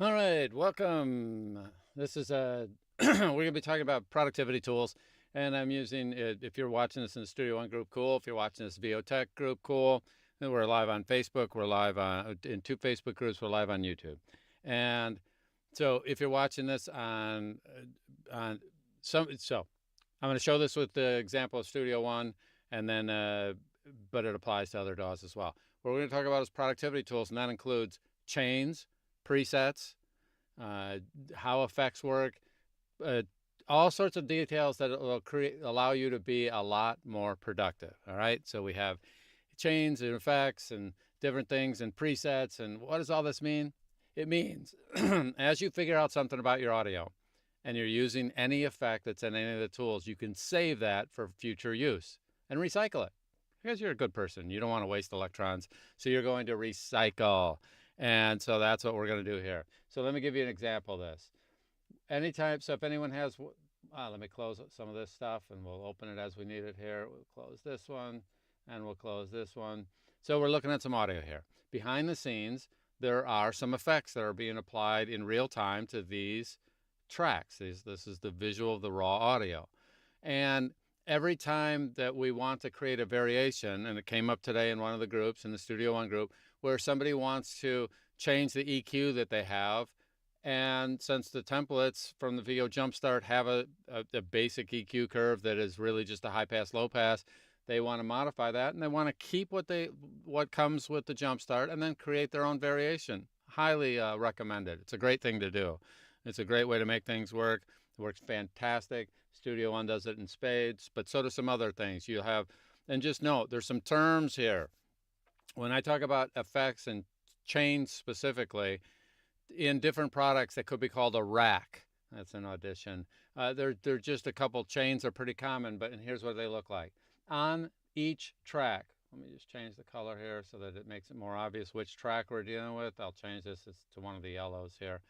All right, welcome. This is we're going to be talking about productivity tools, and I'm using it. If you're watching this in the Studio One group, cool. If you're watching this VO Tech group, cool. And we're live on Facebook. We're live in 2 Facebook groups. We're live on YouTube, and so if you're watching this on so I'm going to show this with the example of Studio One, and then but it applies to other DAWs as well. What we're going to talk about is productivity tools, and that includes chains, presets, uh, how effects work, uh, all sorts of details that will allow you to be a lot more productive. All right, so we have chains and effects and different things and presets. And what does all this mean? It means as you figure out something about your audio and you're using any effect that's in any of the tools, you can save that for future use and recycle it, because you're a good person. You don't want to waste electrons, so you're going to recycle. And so that's what we're going to do here. So let me give you an example of this. Anytime, so if anyone has, let me close some of this stuff and we'll open it as we need it here. We'll close this one and we'll close this one. So we're looking at some audio here. Behind the scenes, there are some effects that are being applied in real time to these tracks. This is the visual of the raw audio. And every time that we want to create a variation, and it came up today in one of the groups, in the Studio One group, where somebody wants to change the EQ that they have, and since the templates from the VO Jumpstart have a basic EQ curve that is really just a high pass, low pass, they want to modify that, and they want to keep what comes with the Jumpstart and then create their own variation. Highly recommended. It's a great thing to do. It's a great way to make things work. It works fantastic. Studio One does it in spades, but so do some other things. You have, and just note, there's some terms here. When I talk about effects and chains specifically, in different products that could be called a rack. That's an Audition. They're just a couple chains are pretty common, but and here's what they look like. On each track, let me just change the color here so that it makes it more obvious which track we're dealing with. I'll change this to one of the yellows here.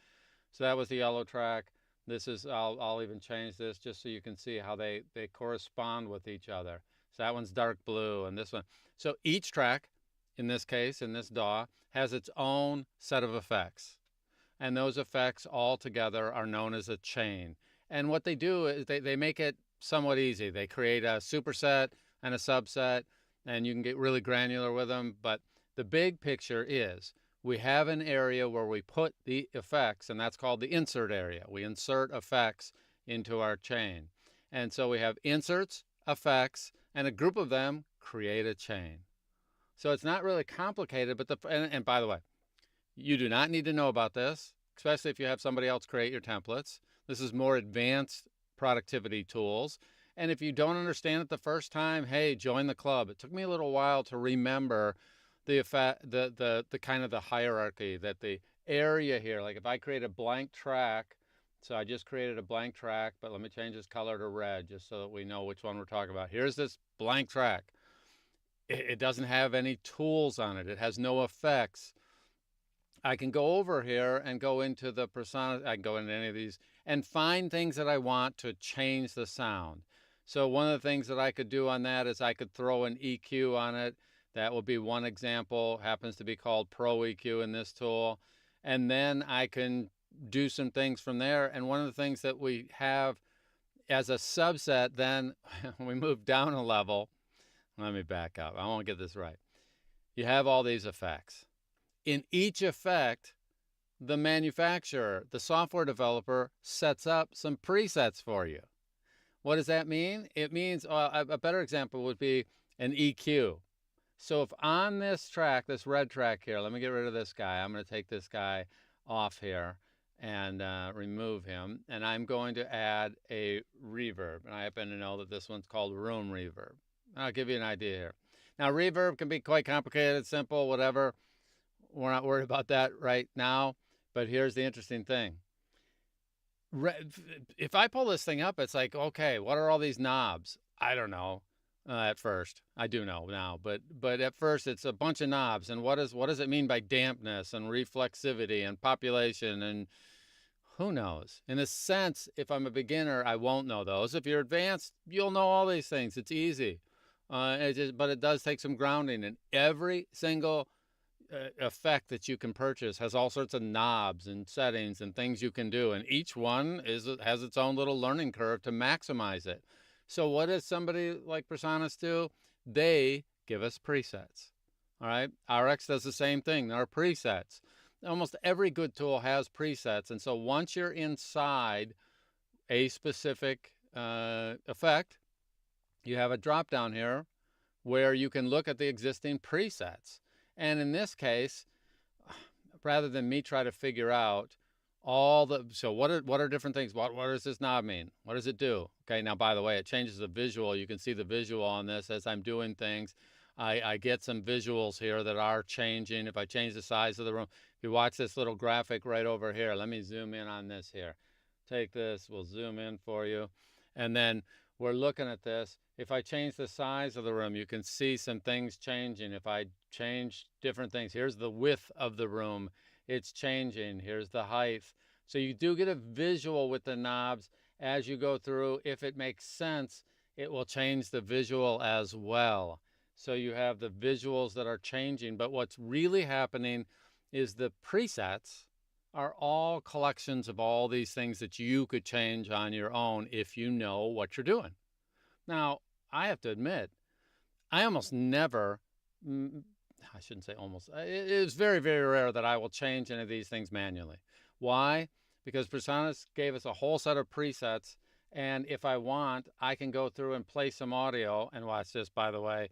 So that was the yellow track. This is, I'll even change this just so you can see how they correspond with each other. So that one's dark blue and this one. So each track, in this case, in this DAW, has its own set of effects. And those effects all together are known as a chain. And what they do is they make it somewhat easy. They create a superset and a subset, and you can get really granular with them. But the big picture is we have an area where we put the effects, and that's called the insert area. We insert effects into our chain. And so we have inserts, effects, and a group of them create a chain. So it's not really complicated, but and by the way, you do not need to know about this, especially if you have somebody else create your templates. This is more advanced productivity tools. And if you don't understand it the first time, hey, join the club. It took me a little while to remember the effect, the kind of the hierarchy, that the area here, like if I create a blank track, so I just created a blank track, but let me change this color to red just so that we know which one we're talking about. Here's this blank track. It doesn't have any tools on it. It has no effects. I can go over here and go into the persona. I can go into any of these and find things that I want to change the sound. So one of the things that I could do on that is I could throw an EQ on it. That would be one example. Happens to be called Pro EQ in this tool. And then I can do some things from there. And one of the things that we have as a subset, then we move down a level. Let me back up. I won't get this right. You have all these effects. In each effect, the manufacturer, the software developer, sets up some presets for you. What does that mean? It means a better example would be an EQ. So if on this track, this red track here, let me get rid of this guy. I'm going to take this guy off here and remove him. And I'm going to add a reverb. And I happen to know that this one's called room reverb. I'll give you an idea here. Now, reverb can be quite complicated, simple, whatever. We're not worried about that right now. But here's the interesting thing. If I pull this thing up, it's like, okay, what are all these knobs? I don't know at first. I do know now, but at first it's a bunch of knobs. And what does it mean by dampness and reflexivity and population and who knows? In a sense, if I'm a beginner, I won't know those. If you're advanced, you'll know all these things. It's easy. But it does take some grounding. And every single effect that you can purchase has all sorts of knobs and settings and things you can do, and each one has its own little learning curve to maximize it. So what does somebody like Presonus do? They give us presets. All right, RX does the same thing. There are presets. Almost every good tool has presets, and so once you're inside a specific effect, you have a drop down here where you can look at the existing presets. And in this case, rather than me try to figure out all the, so what are different things? What does this knob mean? What does it do? Okay, now by the way, it changes the visual. You can see the visual on this as I'm doing things. I get some visuals here that are changing. If I change the size of the room, if you watch this little graphic right over here, let me zoom in on this here. Take this, we'll zoom in for you. And then we're looking at this. If I change the size of the room, you can see some things changing. If I change different things, here's the width of the room. It's changing. Here's the height. So you do get a visual with the knobs as you go through. If it makes sense, it will change the visual as well. So you have the visuals that are changing, but what's really happening is the presets are all collections of all these things that you could change on your own if you know what you're doing. Now, I have to admit, I almost never, I shouldn't say almost, it is very, very rare that I will change any of these things manually. Why? Because Presonus gave us a whole set of presets, and if I want, I can go through and play some audio, and watch this, by the way.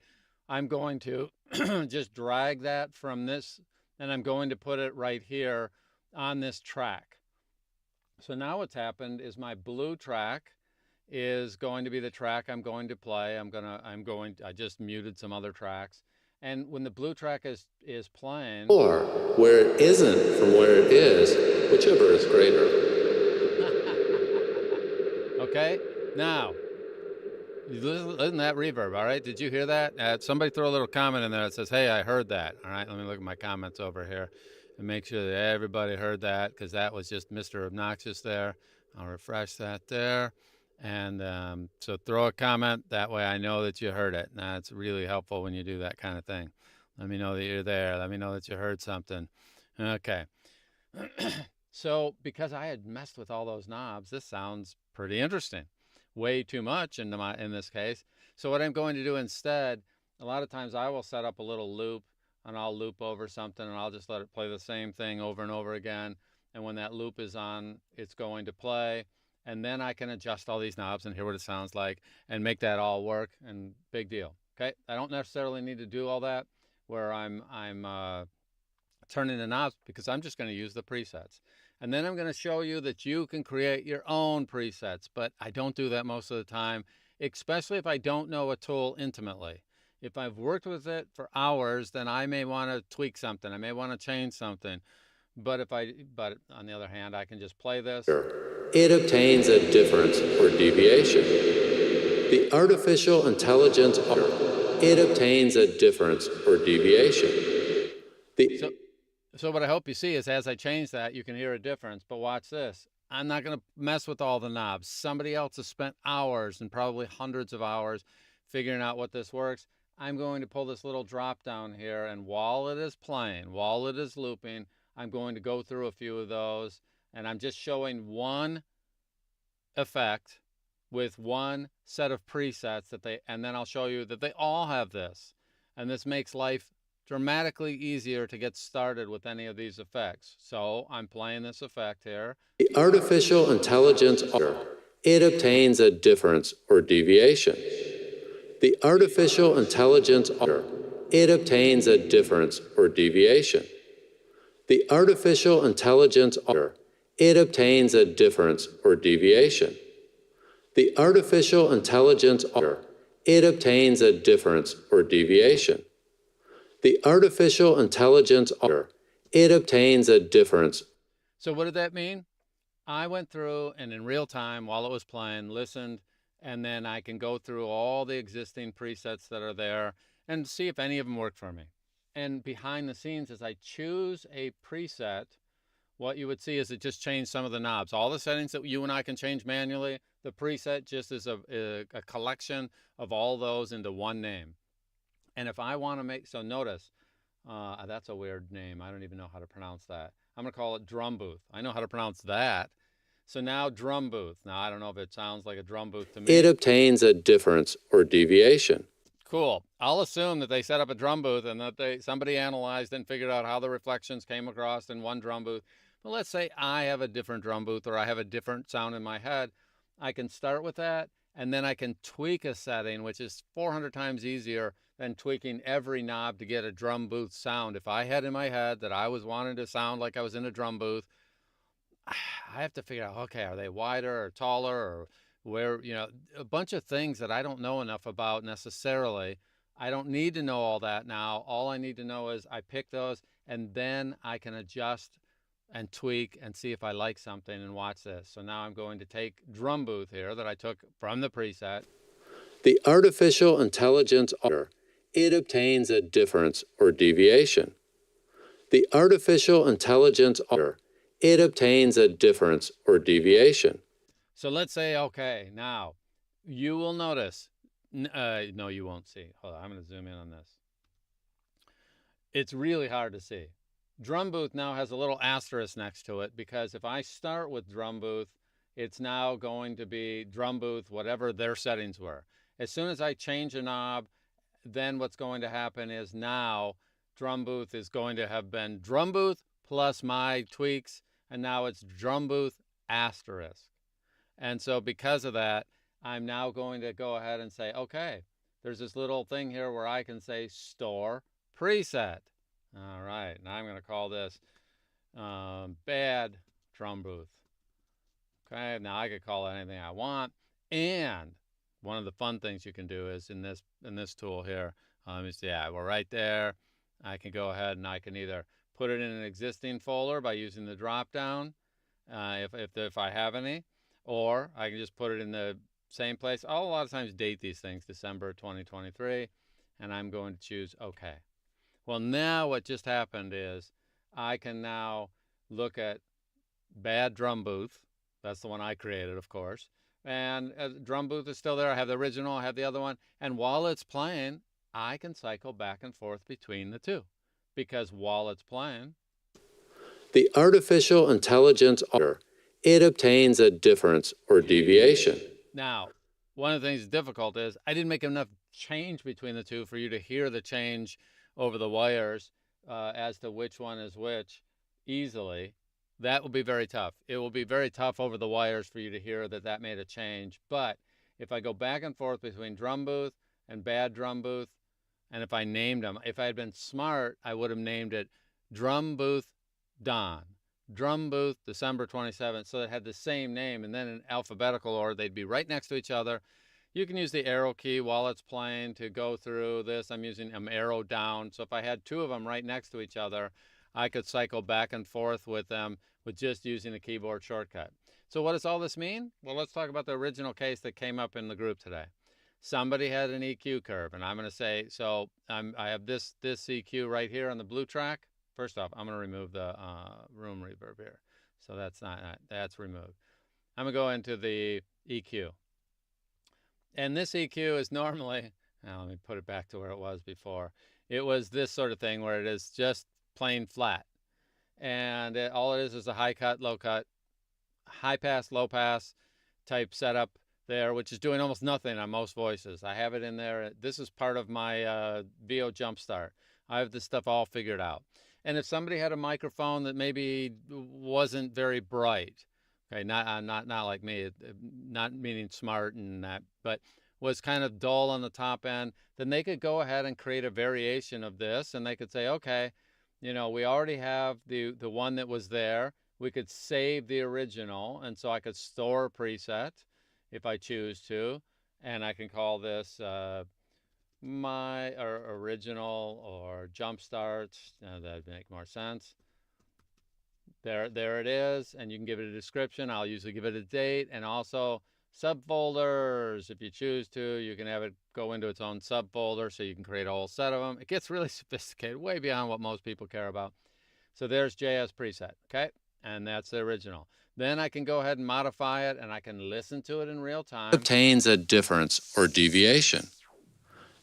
I'm going to just drag that from this, and I'm going to put it right here on this track. So now what's happened is my blue track is going to be the track I'm going to play. I just muted some other tracks. And when the blue track is playing, or where it isn't from where it is, whichever is greater. Okay, now, listen to that reverb, all right? Did you hear that? Somebody throw a little comment in there that says, hey, I heard that. All right, let me look at my comments over here and make sure that everybody heard that, because that was just Mr. Obnoxious there. I'll refresh that there. And so throw a comment. That way I know that you heard it. Now, it's really helpful when you do that kind of thing. Let me know that you're there. Let me know that you heard something. Okay. So because I had messed with all those knobs, this sounds pretty interesting. Way too much in this case. So what I'm going to do instead, a lot of times I will set up a little loop, and I'll loop over something, and I'll just let it play the same thing over and over again. And when that loop is on, it's going to play. And then I can adjust all these knobs and hear what it sounds like and make that all work, and big deal. Okay, I don't necessarily need to do all that where I'm turning the knobs, because I'm just going to use the presets. And then I'm going to show you that you can create your own presets, but I don't do that most of the time, especially if I don't know a tool intimately. If I've worked with it for hours, then I may want to tweak something. I may want to change something. But on the other hand, I can just play this. It obtains a difference or deviation. The artificial intelligence, it obtains a difference or deviation. So what I hope you see is as I change that, you can hear a difference. But watch this. I'm not going to mess with all the knobs. Somebody else has spent hours, and probably hundreds of hours, figuring out what this works. I'm going to pull this little drop down here, and while it is playing, while it is looping, I'm going to go through a few of those, and I'm just showing one effect with one set of presets and then I'll show you that they all have this. And this makes life dramatically easier to get started with any of these effects. So I'm playing this effect here. The artificial intelligence, it obtains a difference or deviation. The artificial intelligence, it obtains a difference or deviation. The artificial intelligence, it obtains a difference or deviation. The artificial intelligence, it obtains a difference or deviation. The artificial intelligence, it obtains a difference. So what did that mean? I went through and in real time, while it was playing, listened, and then I can go through all the existing presets that are there and see if any of them work for me. And behind the scenes, as I choose a preset, what you would see is it just changed some of the knobs. All the settings that you and I can change manually, the preset just is a collection of all those into one name. And if I want to make, so notice, That's a weird name. I don't even know how to pronounce that. I'm going to call it drum booth. I know how to pronounce that. So now drum booth. Now, I don't know if it sounds like a drum booth to me. It obtains a difference or deviation. Cool. I'll assume that they set up a drum booth and that somebody analyzed and figured out how the reflections came across in one drum booth. But let's say I have a different drum booth or I have a different sound in my head. I can start with that, and then I can tweak a setting, which is 400 times easier than tweaking every knob to get a drum booth sound. If I had in my head that I was wanting to sound like I was in a drum booth, I have to figure out, okay, are they wider or taller or where, a bunch of things that I don't know enough about necessarily. I don't need to know all that now. All I need to know is I pick those, and then I can adjust and tweak and see if I like something. And watch this. So now I'm going to take drum booth here that I took from the preset. The artificial intelligence order, it obtains a difference or deviation. The artificial intelligence order, it obtains a difference or deviation. So let's say, okay, now you will notice, no, you won't see. Hold on, I'm going to zoom in on this. It's really hard to see. Drum booth now has a little asterisk next to it because if I start with drum booth, it's now going to be drum booth, whatever their settings were. As soon as I change a knob, then what's going to happen is now drum booth is going to have been drum booth plus my tweaks, and now it's drum booth asterisk. And so because of that, I'm now going to go ahead and say, okay, there's this little thing here where I can say store preset. All right, now I'm going to call this bad drum booth. Okay, now I could call it anything I want. And one of the fun things you can do is in this tool here, yeah, we're right there. I can go ahead and I can either put it in an existing folder by using the drop down, if I have any, or I can just put it in the same place. I'll a lot of times date these things, December 2023, and I'm going to choose OK. Well, now what just happened is I can now look at bad drum booth. That's the one I created, of course. And drum booth is still there. I have the original, I have the other one. And while it's playing, I can cycle back and forth between the two. Because while it's playing, the artificial intelligence order, it obtains a difference or deviation. Now, one of the things that's difficult is I didn't make enough change between the two for you to hear the change over the wires as to which one is which easily. That will be very tough. It will be very tough over the wires for you to hear that made a change. But if I go back and forth between drum booth and bad drum booth, and if I named them, if I had been smart, I would have named it drum booth Don, drum booth December 27th, so it had the same name, and then in alphabetical order, they'd be right next to each other. You can use the arrow key while it's playing to go through this. I'm using an arrow down. So if I had two of them right next to each other, I could cycle back and forth with them with just using a keyboard shortcut. So what does all this mean? Well, let's talk about the original case that came up in the group today. Somebody had an EQ curve, and I'm going to say, so I have this EQ right here on the blue track. First off, I'm going to remove the room reverb here. So that's removed. I'm going to go into the EQ. And this EQ is normally, now let me put it back to where it was before. It was this sort of thing where it is just plain flat. And all it is a high cut, low cut, high pass, low pass type setup there, which is doing almost nothing on most voices. I have it in there. This is part of my VO Jumpstart. I have this stuff all figured out. And if somebody had a microphone that maybe wasn't very bright, okay, not like me, not meaning smart and that, but was kind of dull on the top end, then they could go ahead and create a variation of this, and they could say, okay, we already have the one that was there. We could save the original, and so I could store a preset if I choose to, and I can call this my original or Jumpstart. That'd make more sense. There it is, and you can give it a description. I'll usually give it a date, and also subfolders. If you choose to, you can have it go into its own subfolder, so you can create a whole set of them. It gets really sophisticated, way beyond what most people care about. So there's JS preset, okay? And that's the original. Then I can go ahead and modify it, and I can listen to it in real time. Obtains a difference or deviation.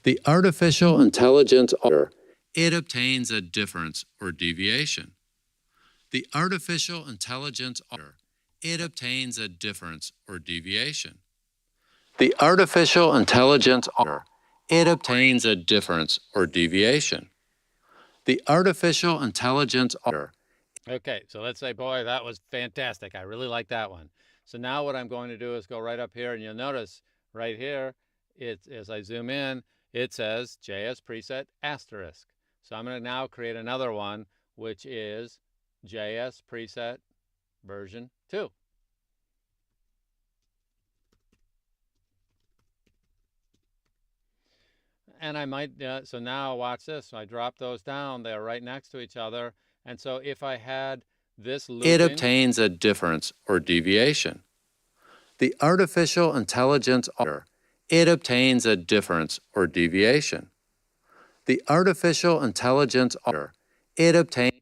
The artificial intelligence order, it obtains a difference or deviation. The artificial intelligence order, it obtains a difference or deviation. The artificial intelligence order, it obtains a difference or deviation. The artificial intelligence order. Okay, so let's say, boy, that was fantastic. I really like that one. So now what I'm going to do is go right up here, and you'll notice right here, as I zoom in, it says JS preset asterisk. So I'm going to now create another one, which is JS preset version 2. And I might, so now watch this. So I drop those down. They're right next to each other. And so if I had this looping, it obtains a difference or deviation. The artificial intelligence order, it obtains a difference or deviation. The artificial intelligence order, it obtains.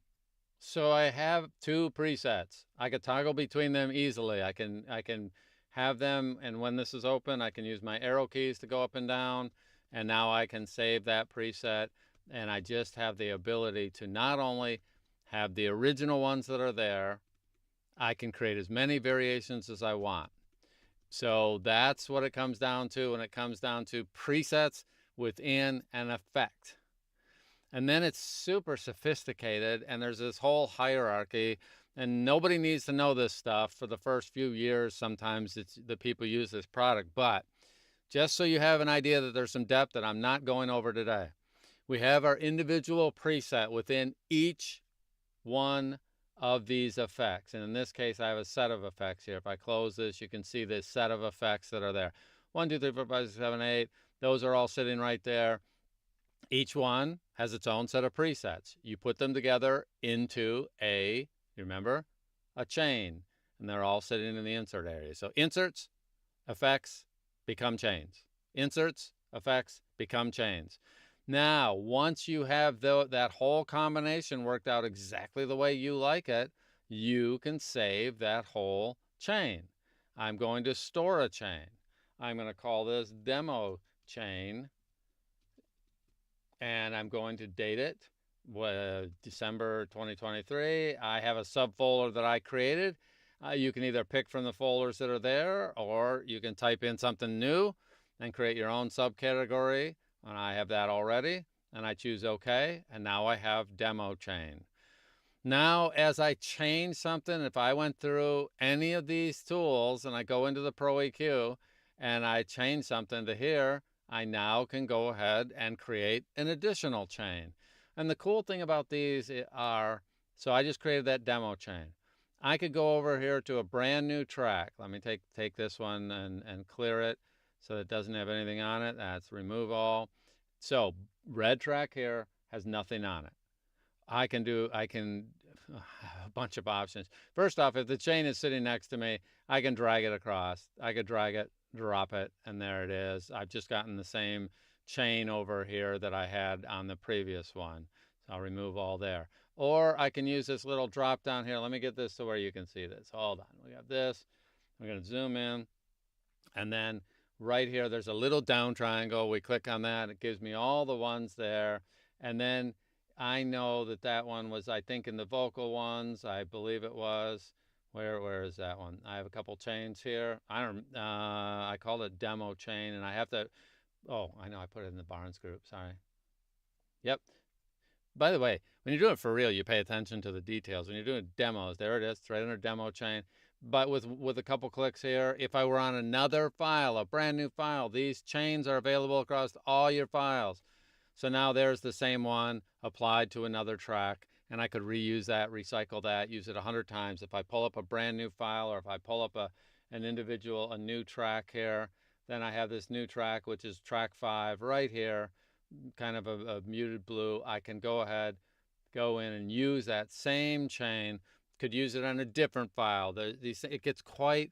So I have two presets. I could toggle between them easily. I can have them, and when this is open, I can use my arrow keys to go up and down, and now I can save that preset, and I just have the ability to not only have the original ones that are there, I can create as many variations as I want. So that's what it comes down to when it comes down to presets within an effect. And then it's super sophisticated, and there's this whole hierarchy, and nobody needs to know this stuff for the first few years. Sometimes it's the people use this product, but just so you have an idea that there's some depth that I'm not going over today. We have our individual preset within each one of these effects. And in this case, I have a set of effects here. If I close this, you can see this set of effects that are there. 1, 2, 3, 4, 5, 6, 7, 8. Those are all sitting right there. Each one has its own set of presets. You put them together into you remember, a chain, and they're all sitting in the insert area. So inserts, effects, become chains. Inserts, effects, become chains. Now, once you have that whole combination worked out exactly the way you like it, you can save that whole chain. I'm going to store a chain. I'm going to call this demo chain, and I'm going to date it December 2023. I have a subfolder that I created. You can either pick from the folders that are there, or you can type in something new and create your own subcategory. And I have that already, and I choose OK, and now I have demo chain. Now, as I change something, if I went through any of these tools and I go into the Pro EQ and I change something to here, I now can go ahead and create an additional chain. And the cool thing about these are, so I just created that demo chain. I could go over here to a brand new track. Let me take this one and clear it so it doesn't have anything on it. That's remove all. So red track here has nothing on it. I can a bunch of options. First off, if the chain is sitting next to me, I can drag it across. I could drag it, drop it, and there it is. I've just gotten the same chain over here that I had on the previous one. So I'll remove all there. Or I can use this little drop down here. Let me get this to where you can see this. Hold on. We got this. I'm going to zoom in. And then right here, there's a little down triangle. We click on that. It gives me all the ones there. And then I know that one was, I think, in the vocal ones. I believe it was. Where is that one? I have a couple chains here. I called it demo chain, and I have to, oh, I know, I put it in the Barnes group. Sorry. Yep. By the way, when you're doing it for real, you pay attention to the details. When you're doing demos, there it is. It's right under demo chain. But with a couple clicks here, if I were on another file, a brand new file, these chains are available across all your files. So now there's the same one applied to another track, and I could reuse that, recycle that, use it 100 times. If I pull up a brand new file, or if I pull up a new track here, then I have this new track, which is track 5 right here, kind of a muted blue. I can go ahead, go in and use that same chain, could use it on a different file. It gets quite,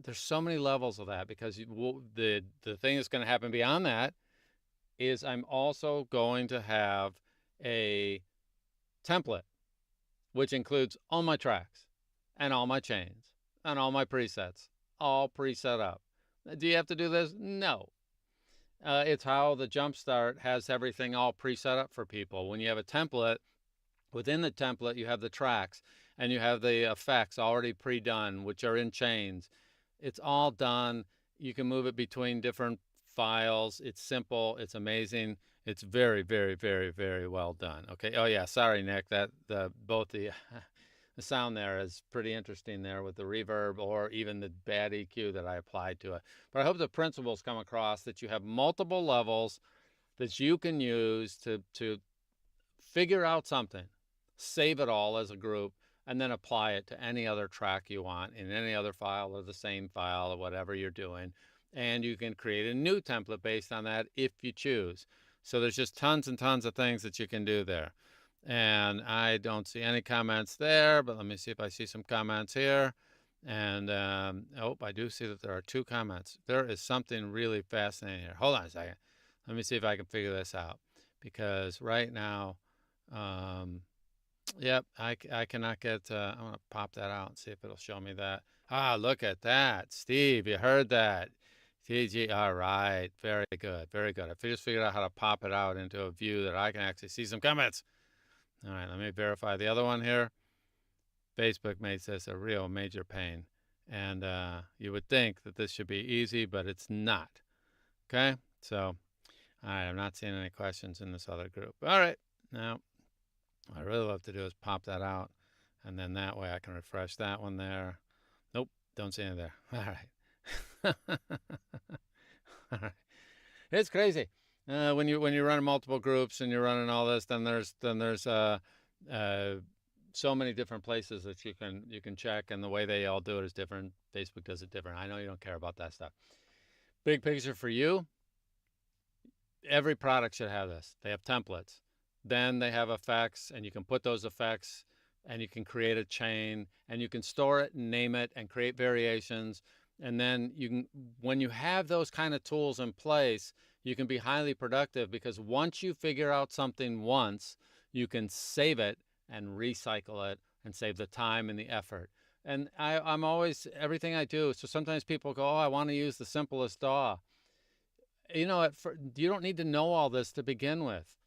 there's so many levels of that, because the thing that's going to happen beyond that is I'm also going to have a template, which includes all my tracks and all my chains and all my presets, all preset up. Do you have to do this? No. It's how the Jumpstart has everything all pre-set up for people. When you have a template, within the template, you have the tracks and you have the effects already pre-done, which are in chains. It's all done. You can move it between different files. It's simple. It's amazing. It's very, very, very, very well done. Okay. Oh yeah. Sorry, Nick. That both the the sound there is pretty interesting there with the reverb or even the bad EQ that I applied to it. But I hope the principles come across that you have multiple levels that you can use to figure out something, save it all as a group, and then apply it to any other track you want in any other file or the same file or whatever you're doing. And you can create a new template based on that if you choose. So there's just tons and tons of things that you can do there. And I don't see any comments there, but let me see if I see some comments here. And oh, I do see that there are 2 comments. There is something really fascinating here. Hold on a second. Let me see if I can figure this out. Because right now, yep, I cannot get, I'm going to pop that out and see if it'll show me that. Ah, look at that. Steve, you heard that. TG, all right. Very good. Very good. I just figured out how to pop it out into a view that I can actually see some comments. All right, let me verify the other one here. Facebook makes this a real major pain. And you would think that this should be easy, but it's not. Okay, so, all right, I'm not seeing any questions in this other group. All right, now, what I really love to do is pop that out, and then that way I can refresh that one there. Nope, don't see any there. All right. All right. It's crazy. When you're running multiple groups and you're running all this, then there's so many different places that you can check, and the way they all do it is different. Facebook does it different. I know you don't care about that stuff. Big picture for you, every product should have this. They have templates. Then they have effects, and you can put those effects, and you can create a chain, and you can store it and name it and create variations. And then you can, when you have those kind of tools in place, you can be highly productive, because once you figure out something once, you can save it and recycle it and save the time and the effort. And I'm always, everything I do, so sometimes people go, oh, I want to use the simplest DAW. You know, you don't need to know all this to begin with.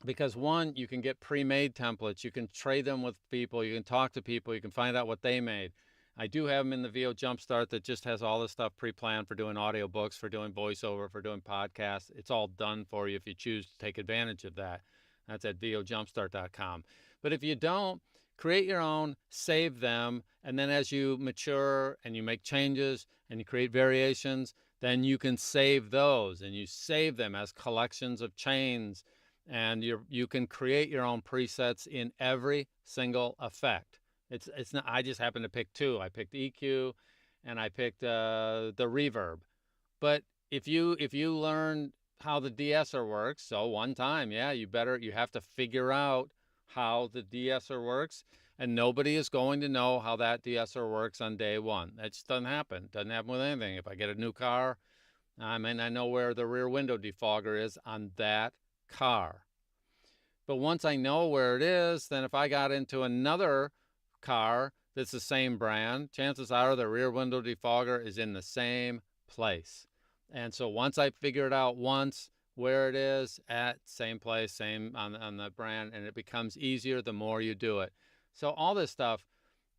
Because one, you can get pre-made templates. You can trade them with people. You can talk to people. You can find out what they made. I do have them in the VO Jumpstart that just has all this stuff pre-planned for doing audiobooks, for doing voiceover, for doing podcasts. It's all done for you if you choose to take advantage of that. That's at vojumpstart.com. But if you don't, create your own, save them, and then as you mature and you make changes and you create variations, then you can save those, and you save them as collections of chains. And you can create your own presets in every single effect. It's not, I just happened to pick 2. I picked EQ and I picked the reverb. But if you learn how the de-esser works, so one time, yeah, you have to figure out how the de-esser works, and nobody is going to know how that de-esser works on day one. That just doesn't happen. Doesn't happen with anything. If I get a new car, I mean, I know where the rear window defogger is on that car. But once I know where it is, then if I got into another car that's the same brand, chances are the rear window defogger is in the same place. And so once I figure it out once where it is, at same place, same on the brand, and it becomes easier the more you do it. So all this stuff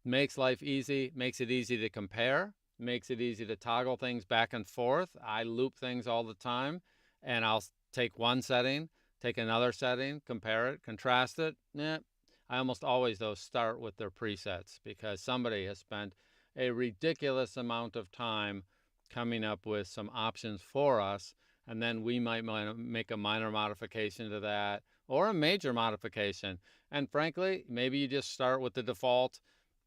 makes life easy, makes it easy to compare, makes it easy to toggle things back and forth. I loop things all the time, and I'll take one setting, take another setting, compare it, contrast it. I almost always, though, start with their presets, because somebody has spent a ridiculous amount of time coming up with some options for us, and then we might make a minor modification to that or a major modification. And frankly, maybe you just start with the default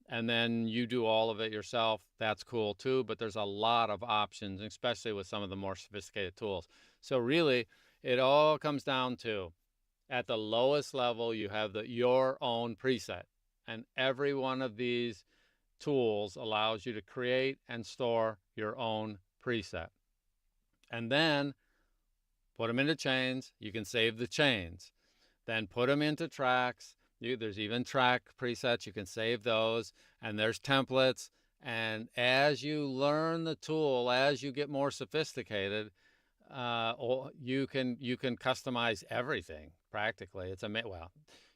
and then you do all of it yourself. That's cool too, but there's a lot of options, especially with some of the more sophisticated tools. So really, it all comes down to, at the lowest level, you have your own preset. And every one of these tools allows you to create and store your own preset. And then put them into chains. You can save the chains. Then put them into tracks. There's even track presets. You can save those. And there's templates. And as you learn the tool, as you get more sophisticated, or you can customize everything practically. It's well,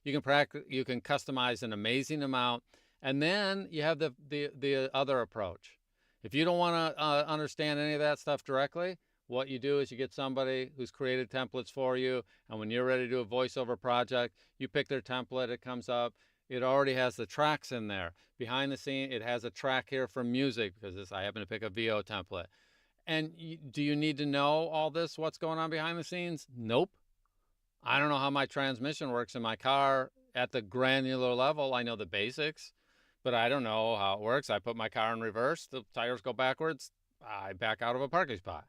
you can customize an amazing amount, and then you have the other approach. If you don't want to understand any of that stuff directly, what you do is you get somebody who's created templates for you, and when you're ready to do a voiceover project, you pick their template, it comes up, it already has the tracks in there. Behind the scene, it has a track here for music, because I happen to pick a VO template. And do you need to know all this, what's going on behind the scenes? Nope. I don't know how my transmission works in my car at the granular level. I know the basics, but I don't know how it works. I put my car in reverse, the tires go backwards, I back out of a parking spot.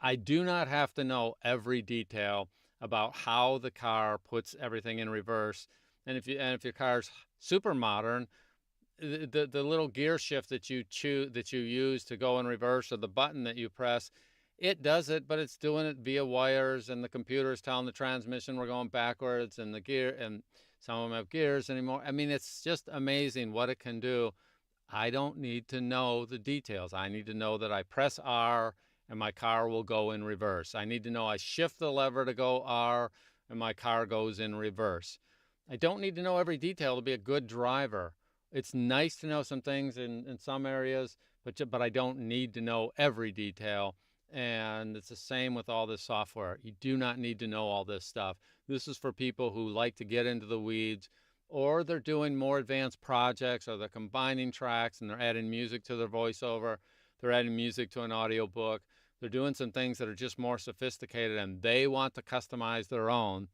I do not have to know every detail about how the car puts everything in reverse. And if your car's super modern, the little gear shift that you use to go in reverse, or the button that you press, it does it, but it's doing it via wires, and the computer is telling the transmission we're going backwards, and the gear, and some of them have gears anymore. I mean, it's just amazing what it can do. I don't need to know the details. I need to know that I press R and my car will go in reverse. I need to know I shift the lever to go R and my car goes in reverse. I don't need to know every detail to be a good driver. It's nice to know some things in some areas, but I don't need to know every detail. And it's the same with all this software. You do not need to know all this stuff. This is for people who like to get into the weeds, or they're doing more advanced projects, or they're combining tracks and they're adding music to their voiceover. They're adding music to an audiobook. They're doing some things that are just more sophisticated, and they want to customize their own.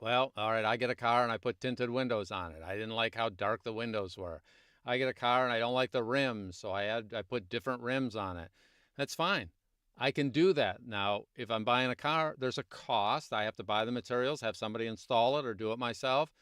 Well, all right, I get a car and I put tinted windows on it. I didn't like how dark the windows were. I get a car and I don't like the rims, so I put different rims on it. That's fine. I can do that. Now, if I'm buying a car, there's a cost. I have to buy the materials, have somebody install it, or do it myself.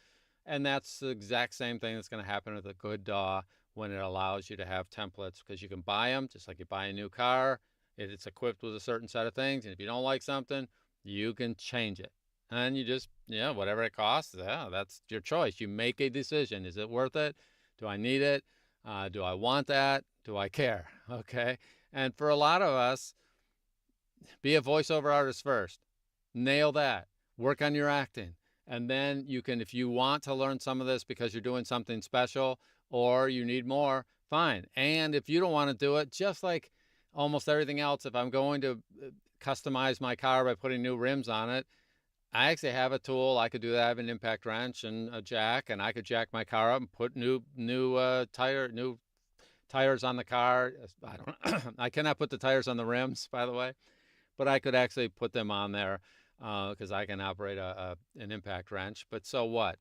And that's the exact same thing that's going to happen with a good DAW when it allows you to have templates, because you can buy them just like you buy a new car. It's equipped with a certain set of things, and if you don't like something, you can change it. And you just, whatever it costs, that's your choice. You make a decision. Is it worth it? Do I need it? Do I want that? Do I care? Okay. And for a lot of us, be a voiceover artist first. Nail that. Work on your acting. And then you can, if you want to learn some of this because you're doing something special or you need more, fine. And if you don't want to do it, just like almost everything else, if I'm going to customize my car by putting new rims on it, I actually have a tool. I could do that. I have an impact wrench and a jack, and I could jack my car up and put new tires on the car. I don't. I cannot put the tires on the rims, by the way, but I could actually put them on there because I can operate an impact wrench. But so what?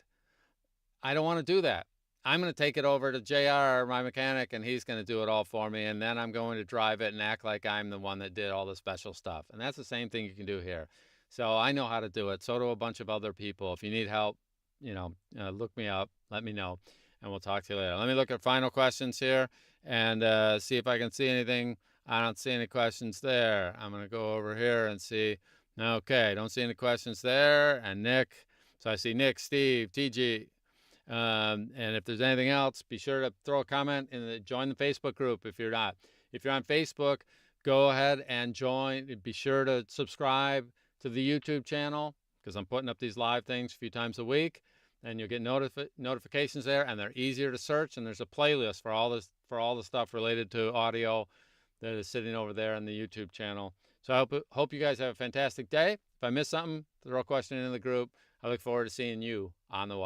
I don't want to do that. I'm going to take it over to JR, my mechanic, and he's going to do it all for me. And then I'm going to drive it and act like I'm the one that did all the special stuff. And that's the same thing you can do here. So I know how to do it. So do a bunch of other people. If you need help, look me up, let me know, and we'll talk to you later. Let me look at final questions here and see if I can see anything. I don't see any questions there. I'm going to go over here and see. Okay, don't see any questions there. And Nick. So I see Nick, Steve, TG. And if there's anything else, be sure to throw a comment and join the Facebook group if you're not. If you're on Facebook, go ahead and join. Be sure to subscribe to the YouTube channel, because I'm putting up these live things a few times a week, and you'll get notifications there, and they're easier to search, and there's a playlist for all the stuff related to audio that is sitting over there on the YouTube channel. So I hope you guys have a fantastic day. If I miss something, throw a question in the group. I look forward to seeing you on the web.